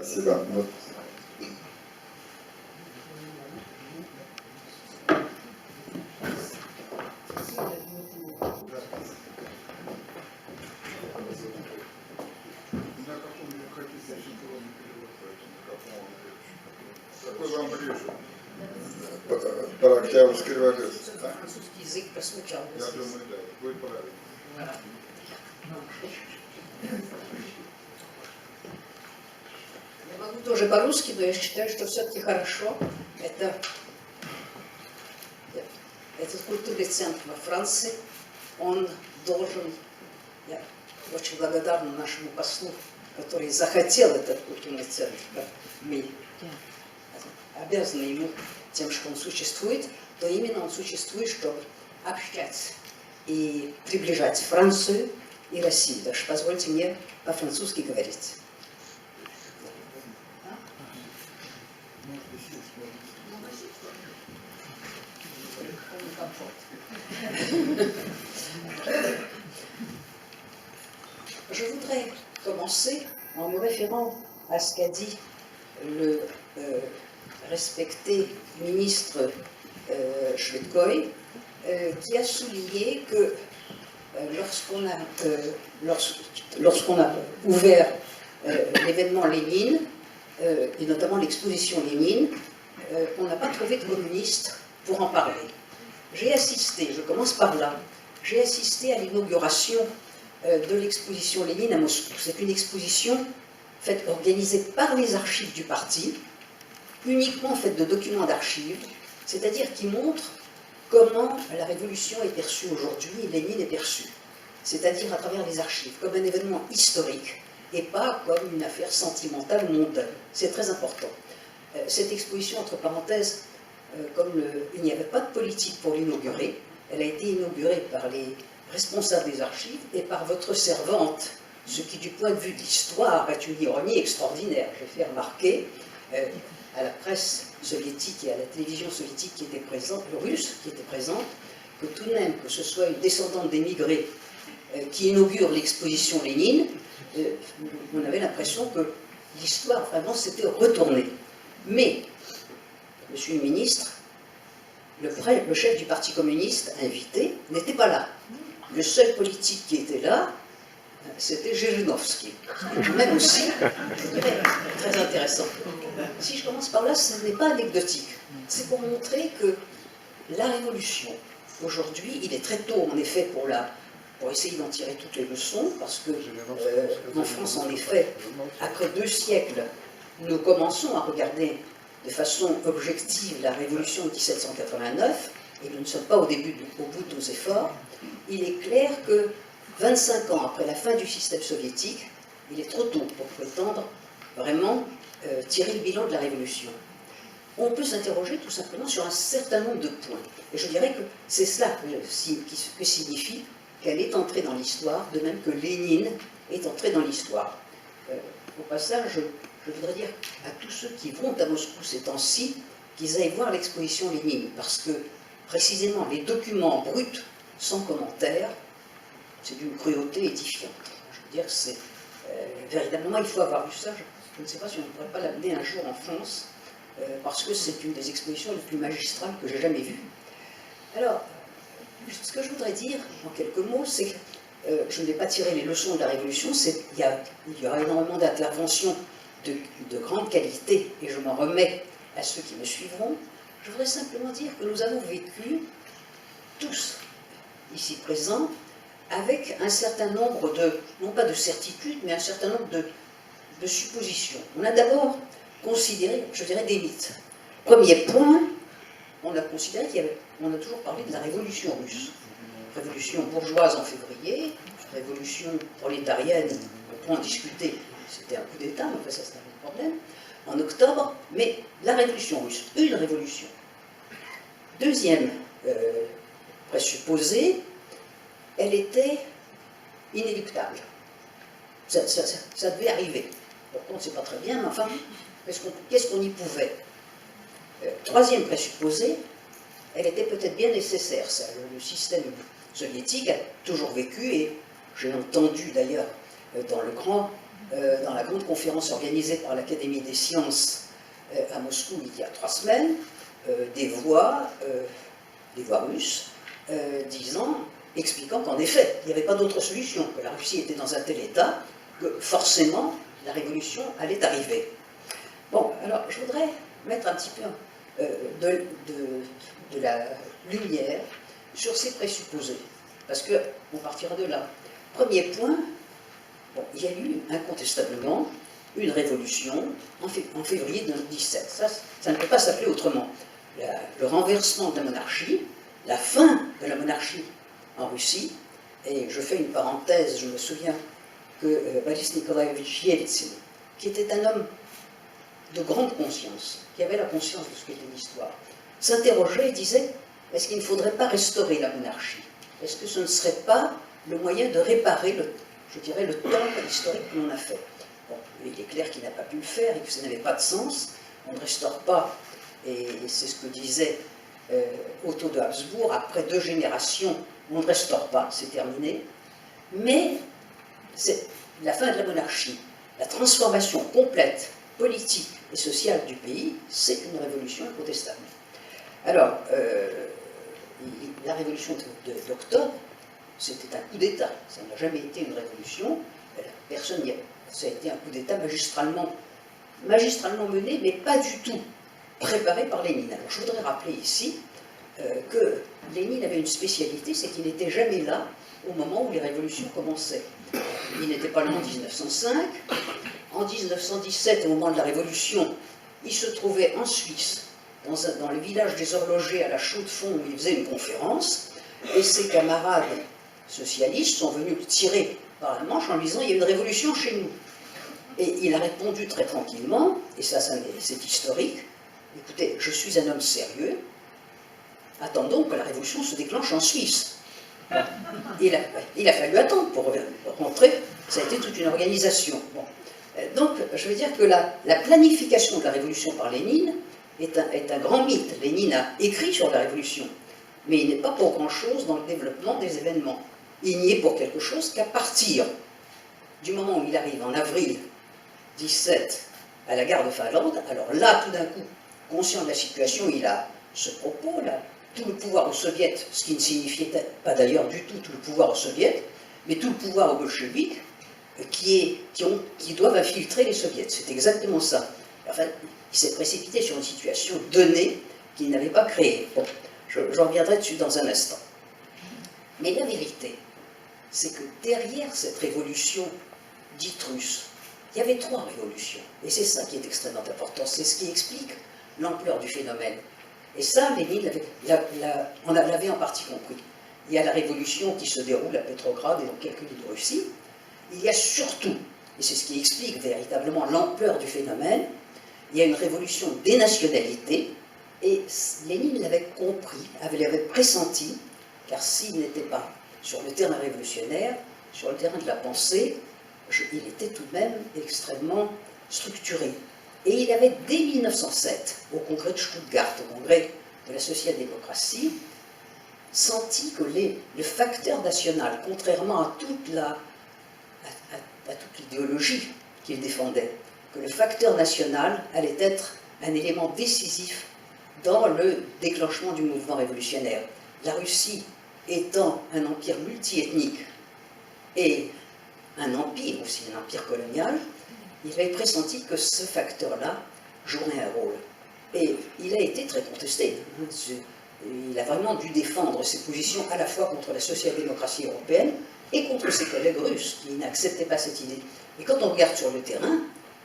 Спасибо. Какой вам ближе? Про Октябрьскую революцию. Да? Французский язык прозвучал. Я думаю, да, будет правильно. Я могу тоже по-русски, но я считаю, что все-таки хорошо. Этот культурный центр во Франции, он должен, я очень благодарна нашему послу, который захотел этот культурный центр, мы обязаны ему тем, что он существует, то именно он существует, чтобы общать и приближать Францию и Россию. Так что позвольте мне по-французски говорить. Je voudrais commencer en me référant à ce qu'a dit le respecté ministre Schwedkoy, qui a souligné que lorsqu'on a ouvert l'événement Lénine, et notamment l'exposition Lénine, on n'a pas trouvé de communistes pour en parler. J'ai assisté, je commence par là, j'ai assisté à l'inauguration de l'exposition Lénine à Moscou. C'est une exposition organisée par les archives du parti, uniquement faite de documents d'archives, c'est-à-dire qui montre comment la révolution est perçue aujourd'hui, Lénine est perçu, c'est-à-dire à travers les archives, comme un événement historique, et pas comme une affaire sentimentale ou mondaine. C'est très important. Cette exposition, entre parenthèses, comme il n'y avait pas de politique pour l'inaugurer, elle a été inaugurée par les responsables des archives et par votre servante, ce qui, du point de vue de l'histoire, est une ironie extraordinaire. J'ai fait remarquer à la presse soviétique et à la télévision soviétique qui était présente, russe qui était présente, que tout de même, que ce soit une descendante d'émigrés qui inaugure l'exposition Lénine, on avait l'impression que l'histoire vraiment s'était retournée. Mais, monsieur le ministre, le chef du Parti communiste invité n'était pas là. Le seul politique qui était là, c'était Zhirinovsky. Même aussi, je dirais, très intéressant. Si je commence par là, ce n'est pas anecdotique. C'est pour montrer que la révolution, aujourd'hui, il est très tôt, en effet, pour essayer d'en tirer toutes les leçons, parce que en France, en effet, après 2 siècles, nous commençons à regarder de façon objective la révolution de 1789, et nous ne sommes pas au bout de nos efforts. Il est clair que 25 ans après la fin du système soviétique, il est trop tôt pour prétendre vraiment tirer le bilan de la révolution. On peut s'interroger tout simplement sur un certain nombre de points. Et je dirais que c'est cela que signifie qu'elle est entrée dans l'histoire, de même que Lénine est entré dans l'histoire. Au passage, je voudrais dire à tous ceux qui vont à Moscou ces temps-ci qu'ils aillent voir l'exposition Lénine, parce que précisément les documents bruts, sans commentaire, c'est d'une cruauté édifiante. Je veux dire, c'est véritablement, il faut avoir vu ça. Je ne sais pas si on ne pourrait pas l'amener un jour en France, parce que c'est une des expositions les plus magistrales que j'ai jamais vues. Alors, ce que je voudrais dire, en quelques mots, c'est que je ne vais pas tirer les leçons de la Révolution, il y aura énormément d'interventions de grande qualité, et je m'en remets à ceux qui me suivront. Je voudrais simplement dire que nous avons vécu, tous ici présents, avec un certain nombre de, non pas de certitudes, mais un certain nombre de suppositions. On a d'abord considéré, je dirais, des mythes. Premier point, on a considéré on a toujours parlé de la révolution russe. Révolution bourgeoise en février, révolution prolétarienne, on peut en discuter, c'était un coup d'État, mais enfin ça c'est un autre problème, en octobre, mais la révolution russe, une révolution. Deuxième présupposé, elle était inéluctable. Ça devait arriver. Pourtant, on ne sait pas très bien, mais enfin, qu'est-ce qu'on y pouvait? Troisième présupposé, elle était peut-être bien nécessaire. Le système soviétique a toujours vécu, et j'ai entendu d'ailleurs dans le grand dans la grande conférence organisée par l'Académie des sciences à Moscou il y a 3 semaines, des voix russes expliquant qu'en effet, il n'y avait pas d'autre solution, que la Russie était dans un tel état que forcément la révolution allait arriver. Bon, alors je voudrais mettre un petit peu de la lumière sur ces présupposés, parce qu'on partira de là. Premier point, bon, il y a eu incontestablement une révolution en février 2017. Ça ne peut pas s'appeler autrement. Le renversement de la monarchie, la fin de la monarchie en Russie, et je fais une parenthèse, je me souviens que Boris Nikolaevich Yeltsin, qui était un homme de grande conscience, qui avait la conscience de ce qu'était l'histoire, s'interrogeait et disait, est-ce qu'il ne faudrait pas restaurer la monarchie? Est-ce que ce ne serait pas le moyen de réparer, je dirais, le tort historique que l'on a fait? Bon, il est clair qu'il n'a pas pu le faire et que ça n'avait pas de sens. On ne restaure pas, et c'est ce que disait Otto de Habsbourg, après 2 générations, on ne restaure pas, c'est terminé. Mais c'est la fin de la monarchie, la transformation complète, politique et sociale du pays, c'est une révolution incontestable. Alors, la révolution d'octobre, c'était un coup d'État, ça n'a jamais été une révolution, personne n'y a... Ça a été un coup d'État magistralement mené, mais pas du tout préparé par Lénine. Alors je voudrais rappeler ici que Lénine avait une spécialité, c'est qu'il n'était jamais là au moment où les révolutions commençaient. Il n'était pas là en 1905. En 1917, au moment de la Révolution, il se trouvait en Suisse, dans le village des horlogers à la Chaux-de-Fonds, où il faisait une conférence, et ses camarades socialistes sont venus le tirer par la manche en lui disant « il y a une révolution chez nous ». Et il a répondu très tranquillement, et ça c'est historique, « écoutez, je suis un homme sérieux, attendons que la révolution se déclenche en Suisse ». Il a fallu attendre pour rentrer, ça a été toute une organisation. Bon. Donc, je veux dire que la planification de la révolution par Lénine est un grand mythe. Lénine a écrit sur la révolution, mais il n'est pas pour grand-chose dans le développement des événements. Il n'y est pour quelque chose qu'à partir du moment où il arrive en avril 17 à la gare de Finlande, alors là, tout d'un coup, conscient de la situation, il a ce propos, là, tout le pouvoir aux soviets, ce qui ne signifiait pas d'ailleurs du tout le pouvoir aux soviets, mais tout le pouvoir aux bolcheviks, qui doivent infiltrer les soviets. C'est exactement ça. Enfin, il s'est précipité sur une situation donnée qu'il n'avait pas créée. Bon, je reviendrai dessus dans un instant. Mais la vérité, c'est que derrière cette révolution dite russe, il y avait 3 révolutions. Et c'est ça qui est extrêmement important. C'est ce qui explique l'ampleur du phénomène. Et ça, Lénine l'avait en partie compris. Il y a la révolution qui se déroule à Pétrograd et dans quelques villes de Russie. Il y a surtout, et c'est ce qui explique véritablement l'ampleur du phénomène, il y a une révolution des nationalités, et Lénine l'avait compris, l'avait pressenti, car s'il n'était pas sur le terrain révolutionnaire, sur le terrain de la pensée, il était tout de même extrêmement structuré. Et il avait, dès 1907, au congrès de Stuttgart, au congrès de la social-démocratie, senti que le facteur national, contrairement à toute l'idéologie qu'il défendait, que le facteur national allait être un élément décisif dans le déclenchement du mouvement révolutionnaire. La Russie étant un empire multiethnique et un empire aussi, un empire colonial, il avait pressenti que ce facteur-là jouerait un rôle. Et il a été très contesté. Il a vraiment dû défendre ses positions à la fois contre la social-démocratie européenne et contre ses collègues russes qui n'acceptaient pas cette idée. Et quand on regarde sur le terrain,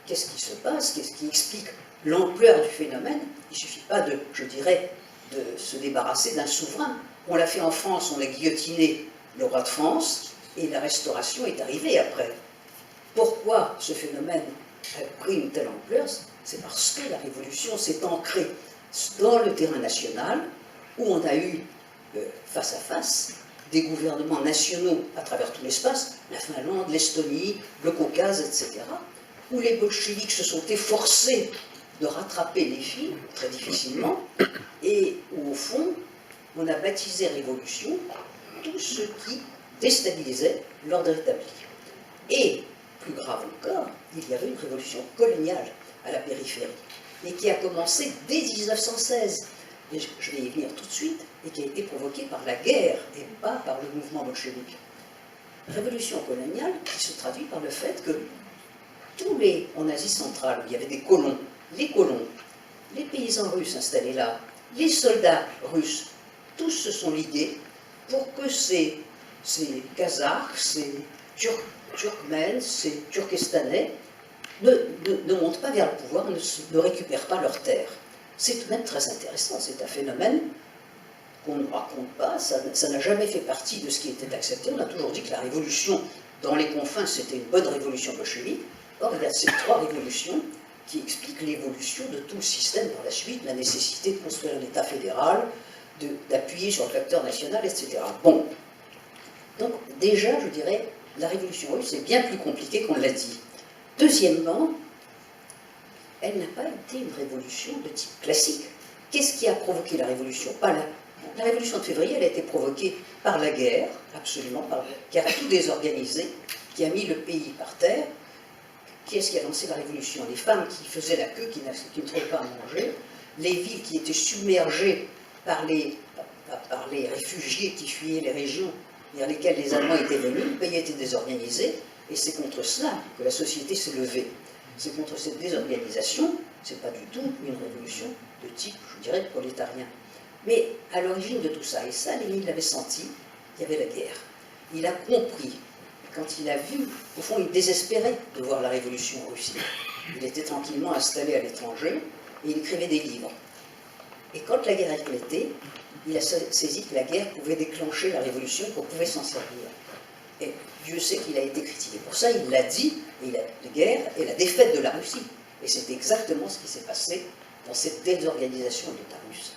qu'est-ce qui se passe? Qu'est-ce qui explique l'ampleur du phénomène? Il ne suffit pas de, je dirais, de se débarrasser d'un souverain. On l'a fait en France, on a guillotiné le roi de France, et la restauration est arrivée après. Pourquoi ce phénomène a pris une telle ampleur? C'est parce que la révolution s'est ancrée dans le terrain national, où on a eu face à face des gouvernements nationaux à travers tout l'espace, la Finlande, l'Estonie, le Caucase, etc., où les bolcheviks se sont efforcés de rattraper les fils, très difficilement, et où, au fond, on a baptisé révolution tout ce qui déstabilisait l'ordre établi. Et plus grave encore, il y avait une révolution coloniale à la périphérie, et qui a commencé dès 1916, et je vais y venir tout de suite, et qui a été provoquée par la guerre, et pas par le mouvement bolchevique. Révolution coloniale qui se traduit par le fait que en Asie centrale, où il y avait des colons, les paysans russes installés là, les soldats russes, tous se sont ligués pour que ces Kazakhs, ces Turkmènes, ces Turkestanais ne montent pas vers le pouvoir, ne récupèrent pas leurs terres. C'est tout de même très intéressant, c'est un phénomène qu'on ne raconte pas, ça n'a jamais fait partie de ce qui était accepté. On a toujours dit que la révolution, dans les confins, c'était une bonne révolution bolchevique. Or, il y a ces trois révolutions qui expliquent l'évolution de tout le système par la suite, la nécessité de construire un État fédéral, d'appuyer sur le facteur national, etc. Bon, donc déjà, je dirais, la révolution russe est bien plus compliquée qu'on l'a dit. Deuxièmement, elle n'a pas été une révolution de type classique. Qu'est-ce qui a provoqué la révolution? La révolution de février, elle a été provoquée par la guerre, absolument, qui a tout désorganisé, qui a mis le pays par terre. Qui est-ce qui a lancé la révolution? Les femmes qui faisaient la queue, qui ne trouvaient pas à manger, les villes qui étaient submergées par les réfugiés qui fuyaient les régions vers lesquelles les Allemands étaient venus, le pays était désorganisé, et c'est contre cela que la société s'est levée. C'est contre cette désorganisation, c'est pas du tout une révolution de type, je dirais, prolétarien. Mais à l'origine de tout ça, et ça, Lénine l'avait senti, il y avait la guerre. Il a compris. Quand il a vu, au fond, il désespérait de voir la révolution en Russie. Il était tranquillement installé à l'étranger et il écrivait des livres. Et quand la guerre a éclaté, il a saisi que la guerre pouvait déclencher la révolution, qu'on pouvait s'en servir. Et Dieu sait qu'il a été critiqué. Pour ça, il l'a dit, et la guerre est la défaite de la Russie. Et c'est exactement ce qui s'est passé dans cette désorganisation de l'État russe.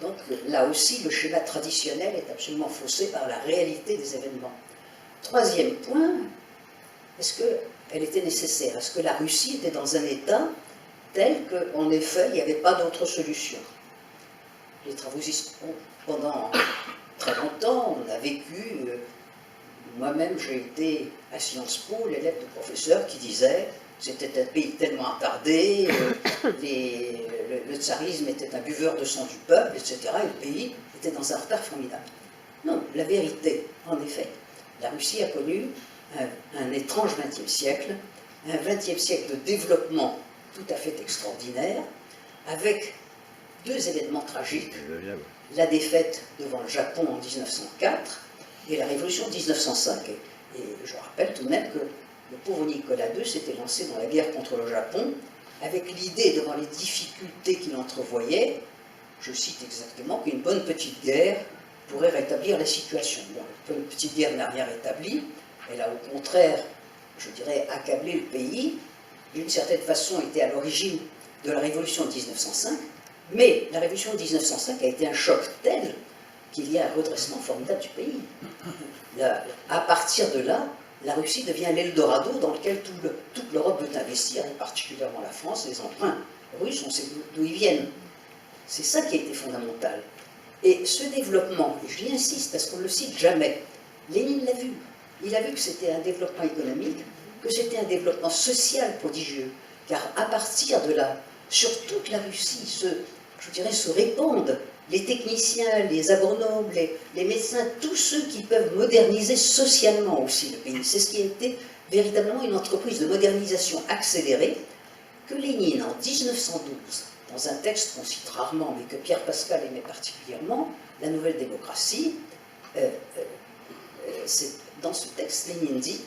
Donc là aussi, le schéma traditionnel est absolument faussé par la réalité des événements. Troisième point, est-ce qu'elle était nécessaire? Est-ce que la Russie était dans un état tel qu'en effet, il n'y avait pas d'autre solution? Les travaux pendant très longtemps, on a vécu, moi-même j'ai été à Sciences Po, l'élève de professeur qui disait c'était un pays tellement attardé, le tsarisme était un buveur de sang du peuple, etc. Et le pays était dans un retard formidable. Non, la vérité, en effet, la Russie a connu un étrange XXe siècle, un XXe siècle de développement tout à fait extraordinaire, avec deux événements tragiques, la défaite devant le Japon en 1904 et la révolution de 1905. Et je rappelle tout de même que le pauvre Nicolas II s'était lancé dans la guerre contre le Japon avec l'idée, devant les difficultés qu'il entrevoyait, je cite exactement, qu'une bonne petite guerre pourrait rétablir la situation. Bon, une petite guerre n'a rien rétabli, elle a au contraire, je dirais, accablé le pays, d'une certaine façon était à l'origine de la révolution de 1905, mais la révolution de 1905 a été un choc tel qu'il y a un redressement formidable du pays. À partir de là, la Russie devient l'Eldorado dans lequel toute l'Europe veut investir, et particulièrement la France. Les emprunts russes, on sait d'où ils viennent. C'est ça qui a été fondamental. Et ce développement, et j'y insiste parce qu'on ne le cite jamais, Lénine l'a vu. Il a vu que c'était un développement économique, que c'était un développement social prodigieux, car à partir de là, sur toute la Russie, se répandent les techniciens, les agronomes, les médecins, tous ceux qui peuvent moderniser socialement aussi le pays. C'est ce qui a été véritablement une entreprise de modernisation accélérée que Lénine, en 1912, dans un texte qu'on cite rarement, mais que Pierre Pascal aimait particulièrement, La Nouvelle Démocratie, dans ce texte, Lénine dit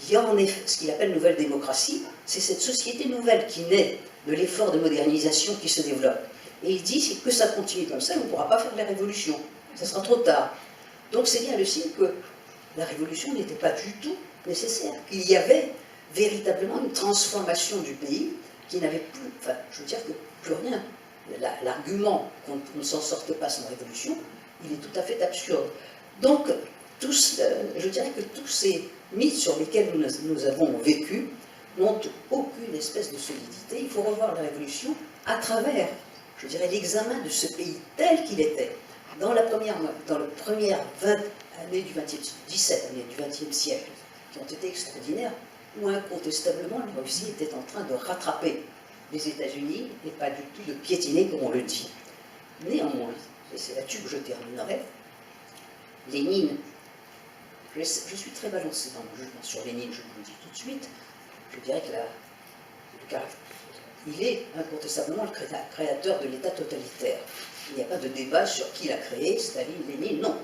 il y a en effet ce qu'il appelle Nouvelle Démocratie, c'est cette société nouvelle qui naît de l'effort de modernisation qui se développe. Et il dit que ça continue comme ça, on ne pourra pas faire la révolution, ça sera trop tard. Donc c'est bien le signe que la révolution n'était pas du tout nécessaire, qu'il y avait véritablement une transformation du pays qui n'avait plus, enfin, je veux dire que plus rien. L'argument qu'on ne s'en sortait pas sans révolution, il est tout à fait absurde. Donc, je dirais que tous ces mythes sur lesquels nous avons vécu n'ont aucune espèce de solidité. Il faut revoir la révolution à travers, je dirais, l'examen de ce pays tel qu'il était. Dans les premières 17 années du XXe siècle, qui ont été extraordinaires, où incontestablement la Russie était en train de rattraper les États-Unis et pas du tout de piétiner comme on le dit. Néanmoins, et c'est là-dessus que je terminerai, Lénine, je suis très balancé dans mon jugement sur Lénine, je vous le dis tout de suite, je dirais que il est incontestablement le créateur de l'État totalitaire. Il n'y a pas de débat sur qui l'a créé, Staline, Lénine, non.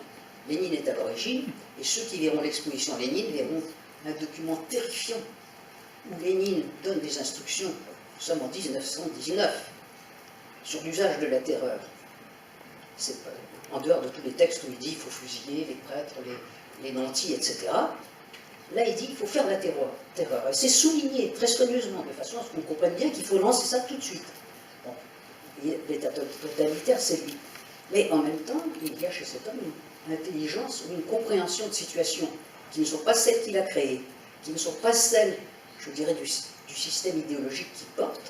Lénine est à l'origine, et ceux qui verront l'exposition Lénine verront un document terrifiant où Lénine donne des instructions, nous sommes en 1919, sur l'usage de la terreur. C'est en dehors de tous les textes où il dit qu'il faut fusiller les prêtres, les nantis, etc. Là, il dit qu'il faut faire la terreur. Et c'est souligné très soigneusement, de façon à ce qu'on comprenne bien qu'il faut lancer ça tout de suite. Bon. L'État totalitaire, c'est lui. Mais en même temps, il y a chez cet homme une intelligence ou une compréhension de situation qui ne sont pas celles qu'il a créées, qui ne sont pas celles, je dirais, du système idéologique qu'il porte,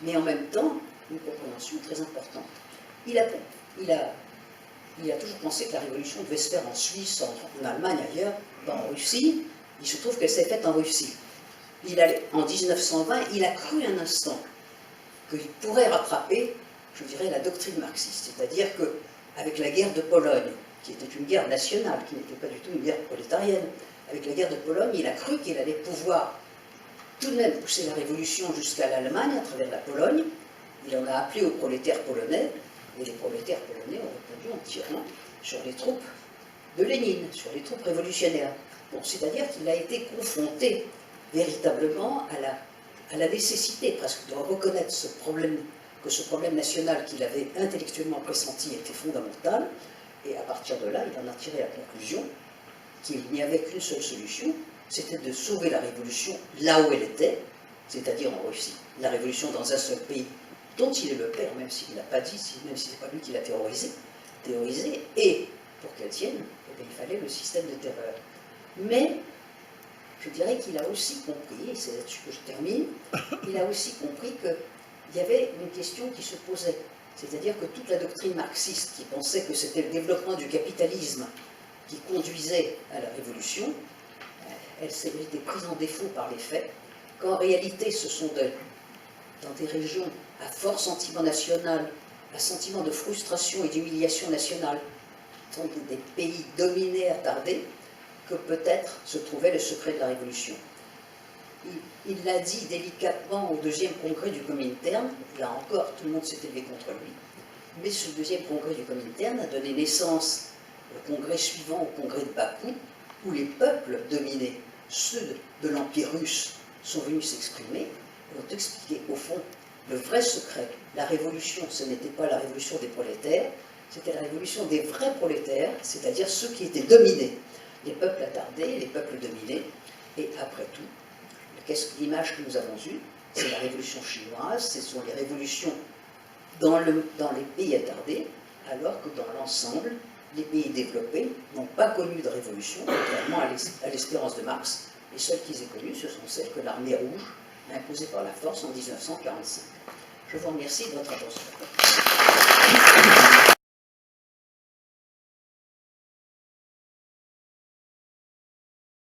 mais en même temps, une compréhension très importante. Il a toujours pensé que la révolution devait se faire en Suisse, en Allemagne, ailleurs, en Russie. Il se trouve qu'elle s'est faite en Russie. En 1920, il a cru un instant qu'il pourrait rattraper, je dirais, la doctrine marxiste. C'est-à-dire qu'avec la guerre de Pologne, qui était une guerre nationale, qui n'était pas du tout une guerre prolétarienne, avec la guerre de Pologne, il a cru qu'il allait pouvoir tout de même pousser la révolution jusqu'à l'Allemagne, à travers la Pologne. Il en a appelé aux prolétaires polonais, et les prolétaires polonais ont répondu en tirant sur les troupes de Lénine, sur les troupes révolutionnaires. Bon, c'est-à-dire qu'il a été confronté véritablement à la nécessité presque de reconnaître que ce problème national qu'il avait intellectuellement pressenti était fondamental, et à partir de là, il en a tiré la conclusion qu'il n'y avait qu'une seule solution, c'était de sauver la révolution là où elle était, c'est-à-dire en Russie. La révolution dans un seul pays, dont il est le père, même s'il ne l'a pas dit, même si ce n'est pas lui qui l'a théorisé, et pour qu'elle tienne, il fallait le système de terreur. Mais, je dirais qu'il a aussi compris, et c'est là-dessus que je termine, il a aussi compris qu'il y avait une question qui se posait, c'est-à-dire que toute la doctrine marxiste qui pensait que c'était le développement du capitalisme qui conduisait à la révolution, elle s'est été prise en défaut par les faits, qu'en réalité ce sont dans des régions à fort sentiment national, à sentiment de frustration et d'humiliation nationale, sont des pays dominés, attardés, que peut-être se trouvait le secret de la révolution. Il l'a dit délicatement au deuxième congrès du Comintern, là encore tout le monde s'est élevé contre lui, mais ce deuxième congrès du Comintern a donné naissance au congrès suivant, au congrès de Bakou, où les peuples dominés, ceux de l'Empire russe, sont venus s'exprimer et ont expliqué au fond le vrai secret. La révolution, ce n'était pas la révolution des prolétaires, c'était la révolution des vrais prolétaires, c'est-à-dire ceux qui étaient dominés, les peuples attardés, les peuples dominés. Et après tout, qu'est-ce que l'image que nous avons eue? C'est la révolution chinoise, ce sont les révolutions dans les pays attardés, alors que dans l'ensemble, les pays développés n'ont pas connu de révolution, contrairement à l'espérance de Marx. Les seules qu'ils aient connues, ce sont celles que l'armée rouge a imposées par la force en 1945. Je vous remercie de votre attention.